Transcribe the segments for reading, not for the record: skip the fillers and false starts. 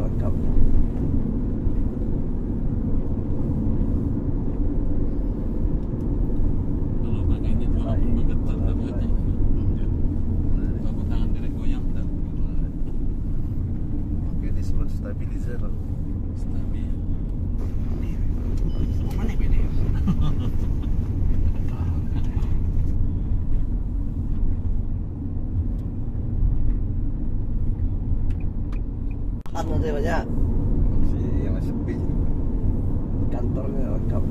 lengkap. Kalau pakai ini tuh bergetar tapi katanya. Kalau tangan direk goyang tak. Oke, disebut stabilizer. Stabil. Mana beda ya? Ano sih banyak? Yang sepi. Kantornya lengkap.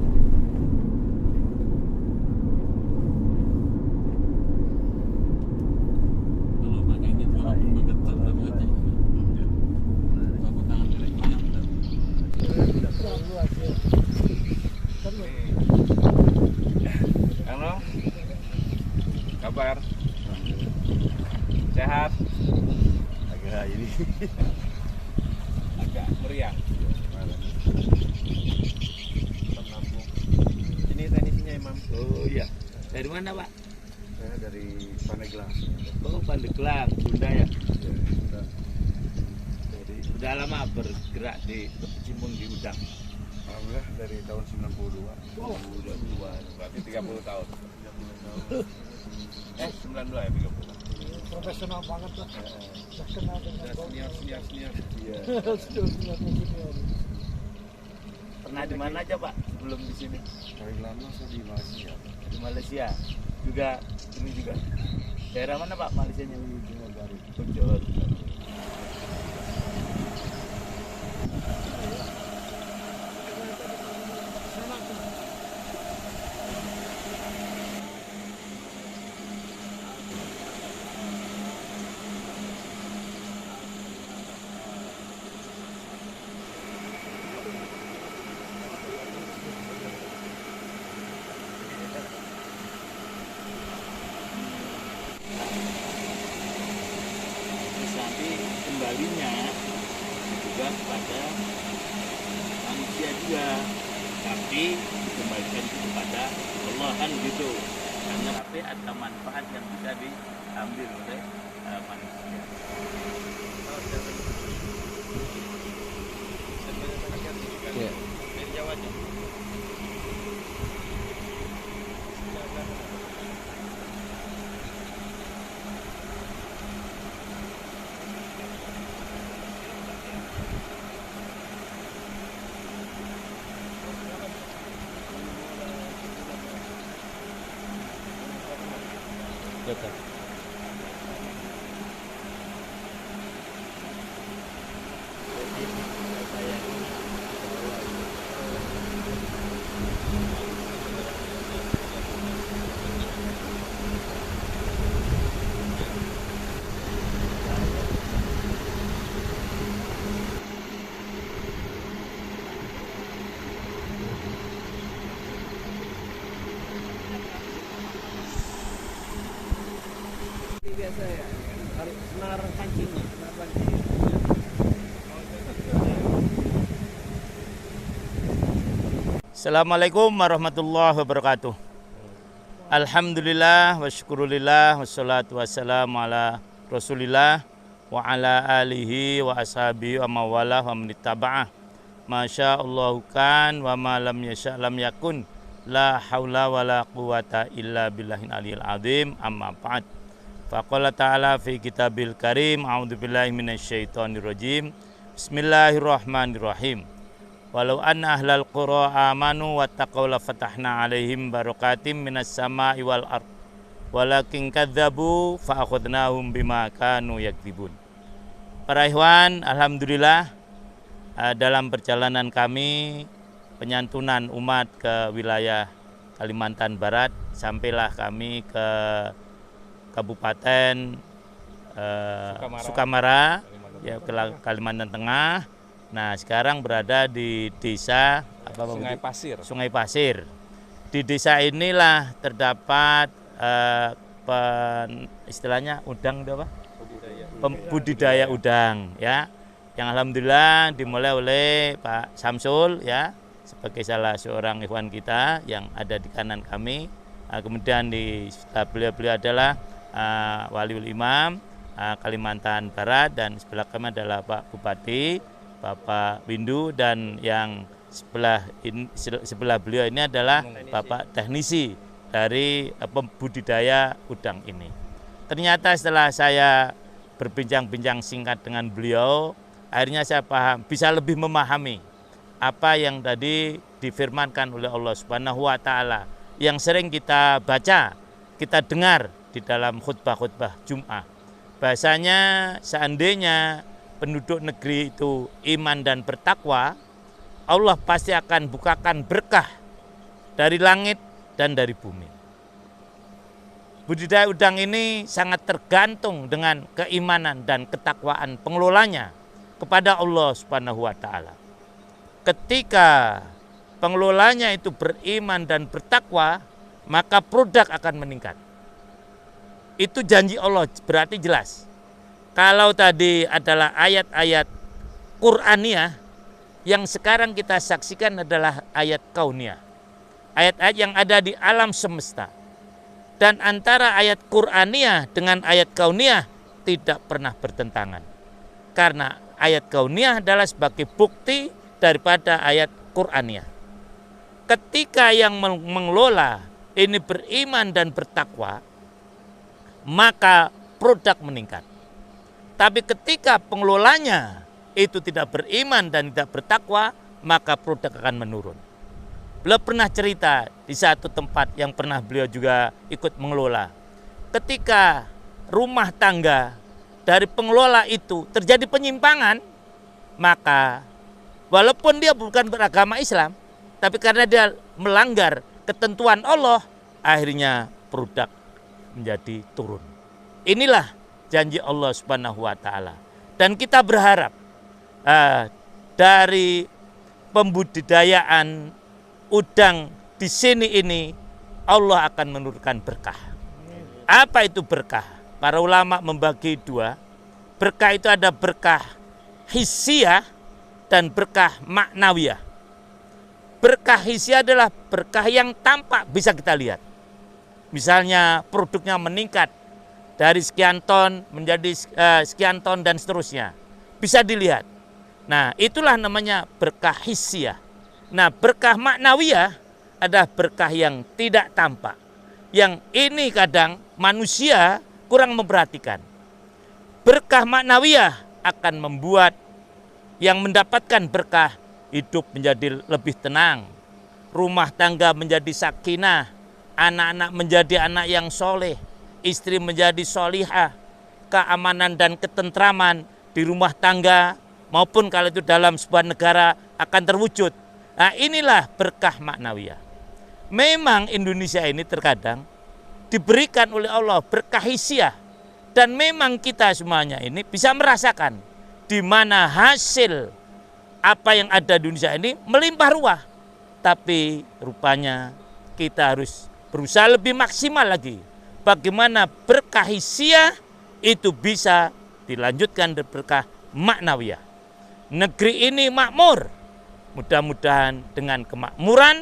Kalau pakai ini tuh bergetar tapi katanya. Kalau tangan direk goyang tak. Halo, kabar? Sehat? Agak ini. Agak meriang. Penampung. Ini teknisinya Imam. Oh iya. Dari mana, Pak? Saya dari Pandeglang. Oh, Pandeglang, Bunda ya. Ya, Jadi udah lama bergerak di berkecimpung di udang. alhamdulillah dari tahun 92. Oh, udah tua. Berarti 30 tahun. 92 ya 30. Profesional banget lah. Udah kenal dengan Sudah senior. Iya. senior. Pernah di mana aja, Pak? Sebelum di sini Paling lama saya di Malaysia. di Malaysia. Juga ini juga. Daerah mana, Pak, Malaysianya? Di Johor Bahru. Johor. Terus nanti kembalinya juga kepada manusia juga, tapi dikembalikan kepada Allah kan gitu. Karena tapi ada manfaat yang bisa diambil oleh manusia. Iya. Dari Jawa aja. Betul. Biasa ya. Harus senar pancingnya. Assalamualaikum warahmatullahi wabarakatuh. Alhamdulillah wa syukurillah wassalatu wassalamu ala Rasulillah wa ala alihi wa ashabihi wa mawalah wa manittaba'ah. Masya Allah kan wa ma lam yasha' lam yakun. La haula wa la quwata illa billahil aliyil azim. Amma ba'd. Faqala ta'ala fi kitabil karim. A'udzubillahi minasyaitonir rajim. Bismillahirrahmanirrahim. Walau anna ahlal qura amanu wattaqaw la fatahna alaihim barakatim minas sama'i wal ard walakin kadzabu fa akhadnahum bima kanu yakdzibun. Para ikhwan, alhamdulillah dalam perjalanan kami penyantunan umat ke wilayah Kalimantan Barat, sampailah kami ke Kabupaten Sukamara, ya, ke Kalimantan Tengah. Nah, sekarang berada di desa Sungai Pasir. Sungai Pasir. Di desa inilah terdapat istilahnya udang itu apa? Budidaya udang, ya. Yang alhamdulillah dimulai oleh Pak Samsul, ya, sebagai salah seorang ikhwan kita yang ada di kanan kami. Kemudian di beliau adalah Waliul Imam Kalimantan Barat, dan sebelah kami adalah Pak Bupati. Bapak Windu, dan yang sebelah beliau ini adalah Bapak teknisi dari budidaya udang ini. Ternyata setelah saya berbincang-bincang singkat dengan beliau, akhirnya saya paham, bisa lebih memahami apa yang tadi difirmankan oleh Allah Subhanahu wa taala yang sering kita baca, kita dengar di dalam khutbah-khutbah Jumat. Bahasanya seandainya penduduk negeri itu iman dan bertakwa, Allah pasti akan bukakan berkah dari langit dan dari bumi. Budidaya udang ini sangat tergantung dengan keimanan dan ketakwaan pengelolanya kepada Allah Subhanahu wa taala. Ketika pengelolanya itu beriman dan bertakwa, maka produk akan meningkat. Itu janji Allah, berarti jelas. Kalau tadi adalah ayat-ayat Qur'aniyah, yang sekarang kita saksikan adalah ayat kauniyah. Ayat-ayat yang ada di alam semesta. Dan antara ayat Qur'aniyah dengan ayat kauniyah tidak pernah bertentangan. Karena ayat kauniyah adalah sebagai bukti daripada ayat Qur'aniyah. Ketika yang mengelola ini beriman dan bertakwa, maka produk meningkat. Tapi ketika pengelolanya itu tidak beriman dan tidak bertakwa, maka produk akan menurun. Beliau pernah cerita di satu tempat yang pernah beliau juga ikut mengelola. Ketika rumah tangga dari pengelola itu terjadi penyimpangan, maka walaupun dia bukan beragama Islam, tapi karena dia melanggar ketentuan Allah, akhirnya produk menjadi turun. Inilah janji Allah Subhanahu wa taala. Dan kita berharap dari pembudidayaan udang di sini ini Allah akan menurunkan berkah. Apa itu berkah? Para ulama membagi dua. Berkah itu ada berkah hissiyah dan berkah maknawiyah. Berkah hissiyah adalah berkah yang tampak bisa kita lihat. Misalnya produknya meningkat dari sekian ton menjadi sekian ton dan seterusnya. Bisa dilihat. Nah, itulah namanya berkah hissiyah. Nah, berkah maknawiyah adalah berkah yang tidak tampak. Yang ini kadang manusia kurang memperhatikan. Berkah maknawiyah akan membuat yang mendapatkan berkah hidup menjadi lebih tenang. Rumah tangga menjadi sakinah. Anak-anak menjadi anak yang soleh. Istri menjadi solihah. Keamanan dan ketentraman di rumah tangga maupun kalau itu dalam sebuah negara akan terwujud. Nah, inilah berkah maknawiyah. Memang Indonesia ini terkadang diberikan oleh Allah berkah hissiyah, dan memang kita semuanya ini bisa merasakan di mana hasil apa yang ada di Indonesia ini melimpah ruah. Tapi rupanya kita harus berusaha lebih maksimal lagi. Bagaimana berkah hissiyah itu bisa dilanjutkan dengan berkah maknawiyah. Negeri ini makmur. Mudah-mudahan dengan kemakmuran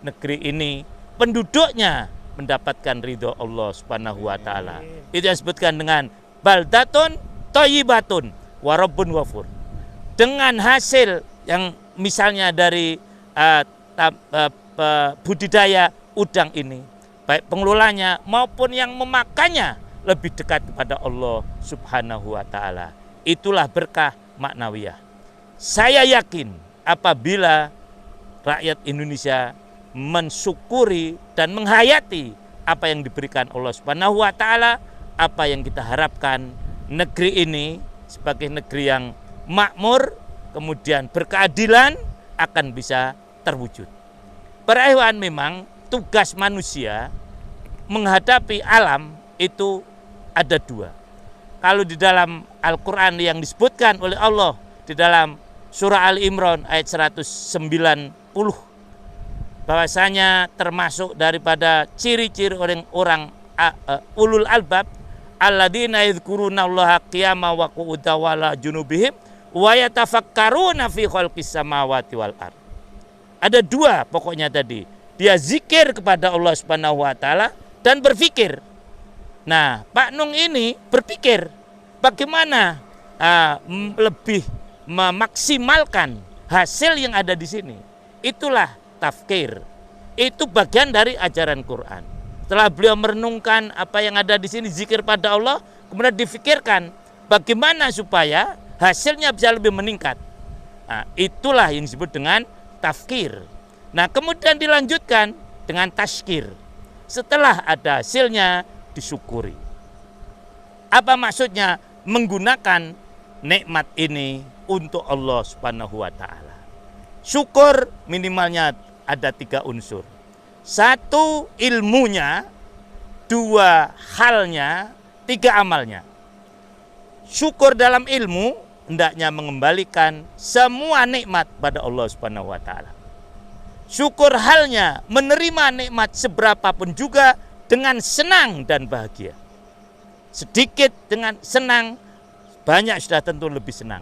negeri ini penduduknya mendapatkan ridho Allah Subhanahu wa taala. Itu yang disebutkan dengan baldatun thayyibatun wa rabbun ghafur. Dengan hasil yang misalnya dari budidaya udang ini, baik pengelolanya maupun yang memakannya lebih dekat kepada Allah Subhanahu wa taala. Itulah berkah maknawiyah. Saya yakin apabila rakyat Indonesia mensyukuri dan menghayati apa yang diberikan Allah Subhanahu wa taala, apa yang kita harapkan negeri ini sebagai negeri yang makmur, kemudian berkeadilan akan bisa terwujud. Para ikhwan, memang tugas manusia menghadapi alam itu ada dua. Kalau di dalam Al-Quran yang disebutkan oleh Allah di dalam Surah Al-Imran ayat 190, bahwasanya termasuk daripada ciri-ciri orang-orang ulul albab alladzina yadhkurunallaha qiyaman wa qu'udan wa ala junubihim wa yatafakkaruna fi khalqis samawati wal ard. Ada dua pokoknya tadi. Dia zikir kepada Allah Subhanahu wa taala dan berpikir. Nah, Pak Nung ini berpikir bagaimana lebih memaksimalkan hasil yang ada di sini. Itulah tafkir. Itu bagian dari ajaran Quran. Setelah beliau merenungkan apa yang ada di sini, zikir pada Allah, kemudian difikirkan bagaimana supaya hasilnya bisa lebih meningkat. Nah, itulah yang disebut dengan tafkir. Nah, kemudian dilanjutkan dengan tazkir. Setelah ada hasilnya, disyukuri. Apa maksudnya? Menggunakan nikmat ini untuk Allah Subhanahu wa ta'ala. Syukur minimalnya ada 3 unsur. 1 ilmunya, 2 halnya, 3 amalnya. Syukur dalam ilmu hendaknya mengembalikan semua nikmat pada Allah Subhanahu wa ta'ala. Syukur halnya menerima nikmat seberapapun juga dengan senang dan bahagia. Sedikit dengan senang, banyak sudah tentu lebih senang.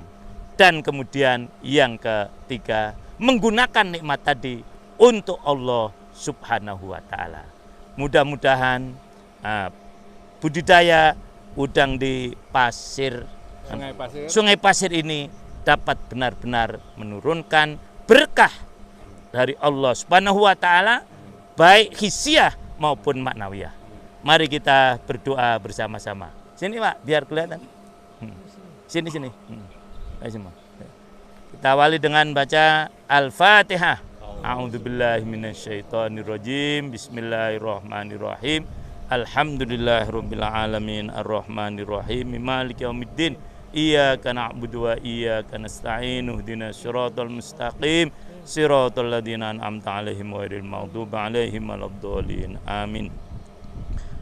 Dan kemudian yang ketiga, menggunakan nikmat tadi untuk Allah Subhanahu wa ta'ala. Mudah-mudahan budidaya udang di Sungai Pasir ini dapat benar-benar menurunkan berkah dari Allah Subhanahu wa ta'ala, baik hisiah maupun maknawiyah. Mari kita berdoa bersama-sama. Sini Pak, biar kelihatan. Sini. Ayo semua. Kita awali dengan baca Al-Fatihah. A'udzubillahi minasyaitonirrajim. Bismillahirrahmanirrahim. Alhamdulillahirabbil alamin arrahmanirrahim maliki yaumiddin. Iyyaka na'budu wa iyyaka nasta'in. Ihdinas siratal mustaqim. Siratal ladzina an'amta 'alaihim ghairil maghdubi 'alaihim waladdallin. Amin.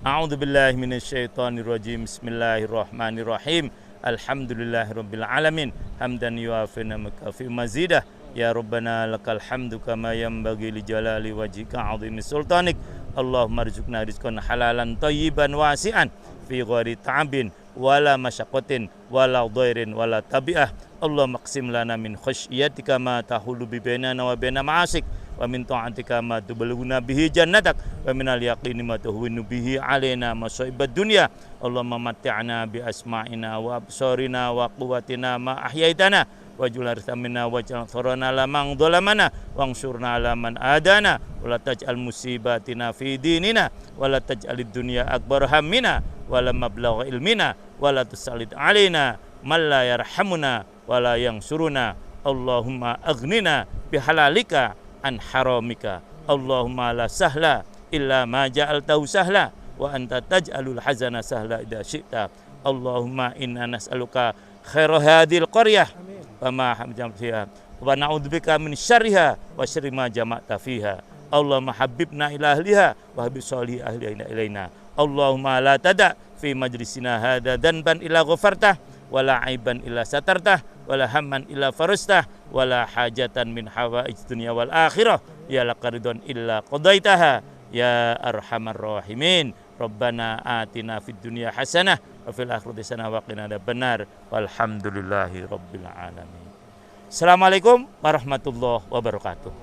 A'udzubillahi minasyaitonirrajim. Bismillahirrahmanirrahim. Alhamdulillahirabbil alamin hamdan yuafi namafi mazidah ya rabbana lakal hamdu kama yanbaghi li jalali wajhika 'azimi sultanik. Allahumma rizqna rizqan halalan thayyiban wasi'an fi ghairi ta'abin wala masyaqqatin wala dhairin wala tabi'ah. Allahumma qsim lana min khasyiatika ma tahulu bi bainana wa baina ma'asik wa min ta'atika ma tuballighuna bihi jannatak wa min al-yaqini ma tuhwinu bihi alaina masaibad dunya. Allahumma matti'na bi asma'ina wa absarina wa quwwatina ma ahyaitana waj'al arhamna waj'al farana lamang dhalamana wangsurna ala man adana wa la taj'al musibatina fi dinina wa la taj'alid dunya akbar hammina wa la mablagha ilmina wa la tusallit alaina man la yarhamuna wa la yansuruna. Allahumma aghnina bihalalika an haramika. Allahumma la sahla illa ma ja'altahu sahla wa anta taj'alul hazana sahla idza syi'ta. Allahumma inna nas'aluka khaira hadhil qaryah wa ma hamjam fiha wa na'udzubika min syarriha wa syarri ma jama'ta fiha. Allahumma habibna ila ahliha wa habib sholih ahliha ilaina. Allahumma la tada' fi majlisina hadza danban ila ghafartah wa la aiban illa satartah wa la hamman illa farastah wa la hajatan min hawaij dunya wal akhirah ya laqaridun illa qadaitaha ya arhamar rahimin. Rabbana atina fid dunya hasanah wa fil akhirati hasanah wa qina adzabannar walhamdulillahi rabbil alamin. Assalamualaikum warahmatullahi wabarakatuh.